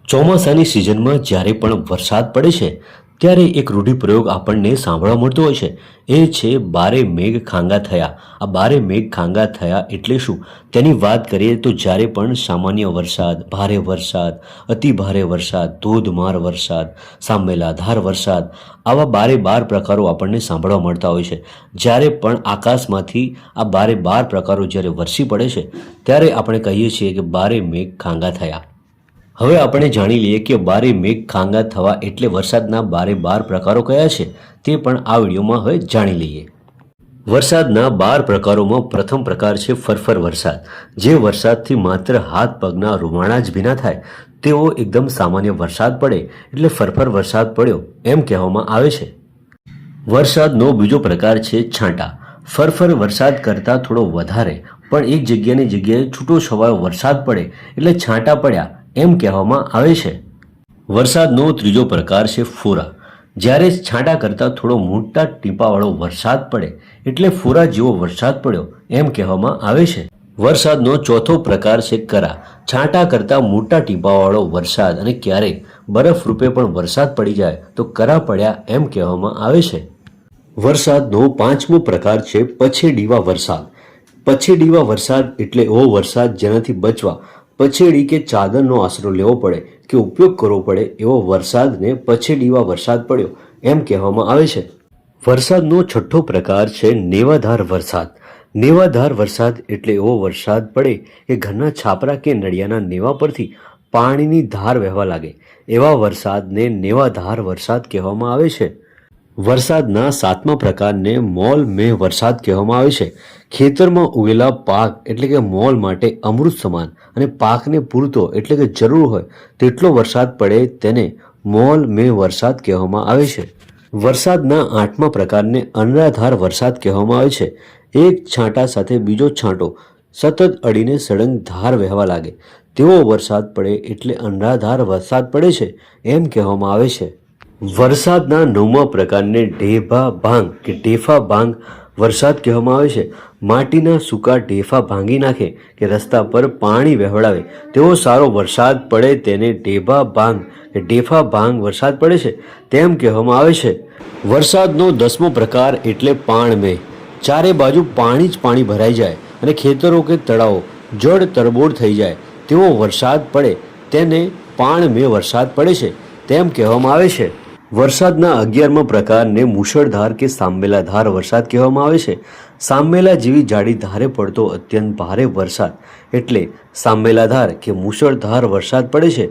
ચોમાસાની સિઝનમાં જ્યારે પણ વરસાદ પડે છે ત્યારે એક રૂઢિપ્રયોગ આપણને સાંભળવા મળતો હોય છે. એ છે બારે મેઘ ખાંગા થયા. આ બારે મેઘ ખાંગા થયા એટલે શું? તેની વાત કરીએ તો જ્યારે પણ સામાન્ય વરસાદ, ભારે વરસાદ, અતિ ભારે વરસાદ, ધોધમાર વરસાદ, સામેલાધાર વરસાદ, આવા બારે બાર પ્રકારો આપણને સાંભળવા મળતા હોય છે. જ્યારે પણ આકાશમાંથી આ બારે બાર પ્રકારો જ્યારે વરસી પડે છે ત્યારે આપણે કહીએ છીએ કે બારે મેઘ ખાંગા થયા. હવે આપણે જાણી લઈએ કે બારે મેઘ ખાંગા થવા એટલે વરસાદના બારે બાર પ્રકારો કયા છે તે પણ આ વિડીયોમાં હવે જાણી લઈએ. વરસાદના 12 પ્રકારોમાં પ્રથમ પ્રકાર છે ફરફર વરસાદ. જે વરસાદથી માત્ર હાથ પગના રૂવાણા જ ભીના થાય તેવો એકદમ સામાન્ય વરસાદ પડે એટલે ફરફર વરસાદ પડ્યો એમ કહેવામાં આવે છે. વરસાદનો બીજો પ્રકાર છે છાંટા. ફરફર વરસાદ કરતાં થોડો વધારે પણ એક જગ્યાની જગ્યાએ છૂટો છવાયો વરસાદ પડે એટલે છાંટા પડ્યા એમ કહેવામાં આવે છે. વરસાદનો ત્રીજો પ્રકાર છે ફોરા. જ્યારે છાંટા કરતાં થોડો મોટા ટીપાવાળો વરસાદ પડે એટલે ફોરા જેવો વરસાદ પડ્યો એમ કહેવામાં આવે છે. વરસાદનો ચોથો પ્રકાર છે કરા. છાંટા કરતાં મોટા ટીપાવાળો વરસાદ અને ક્યારેક બરફ રૂપે પણ વરસાદ પડી જાય તો કરા પડ્યા એમ કહેવામાં આવે છે. વરસાદનો પાંચમો પ્રકાર છે પછેડીવા વરસાદ. પછેડીવા વરસાદ એટલે એવો વરસાદ જેનાથી બચવા પછેડી કે ચાદરનો આશરો લેવો પડે કે ઉપયોગ કરવો પડે એવો વરસાદને પછેડીવા વરસાદ પડ્યો એમ કહેવામાં આવે છે. વરસાદનો છઠ્ઠો પ્રકાર છે નેવાધાર વરસાદ. નેવાધાર વરસાદ એટલે એવો વરસાદ પડે કે ઘરના છાપરા કે નળિયાના નેવા પરથી પાણીની ધાર વહેવા લાગે એવા વરસાદને નેવાધાર વરસાદ કહેવામાં આવે છે. વરસાદના સાતમા પ્રકારને મોલ મેં વરસાદ કહેવામાં આવે છે. ખેતરમાં ઉગેલા પાક એટલે કે મોલ માટે અમૃત સમાન અને પાકને પૂરતો એટલે કે જરૂર હોય તેટલો વરસાદ પડે તેને મોલ મેં વરસાદ કહેવામાં આવે છે. વરસાદના આઠમા પ્રકારને અનરાધાર વરસાદ કહેવામાં આવે છે. એક છાંટા સાથે બીજો છાંટો સતત અડીને સળંગ ધાર વહેવા લાગે તેવો વરસાદ પડે એટલે અનરાધાર વરસાદ પડે છે એમ કહેવામાં આવે છે. વરસાદના નવમા પ્રકારને ઢેફા ભાંગ કે ઢેફા ભાંગ વરસાદ કહેવામાં આવે છે. માટીના સૂકા ઢેફા ભાંગી નાખે કે રસ્તા પર પાણી વહેવડાવે તેવો સારો વરસાદ પડે તેને ઢેફા ભાંગ કે ઢેફા ભાંગ વરસાદ પડે છે તેમ કહેવામાં આવે છે. વરસાદનો દસમો પ્રકાર એટલે પાણમેં. ચારે બાજુ પાણી જ પાણી ભરાઈ જાય અને ખેતરો કે તળાવો જળ તરબોળ થઈ જાય તેવો વરસાદ પડે તેને પાણમેં વરસાદ પડે છે તેમ કહેવામાં આવે છે. વરસાદના 11મા પ્રકારને મુશળધાર કે સામેલાધાર વરસાદ કહેવામાં આવે છે. સામેલા જેવી જાડી ધારે પડતો અત્યંત ભારે વરસાદ એટલે સામેલાધાર કે મુશળધાર વરસાદ પડે છે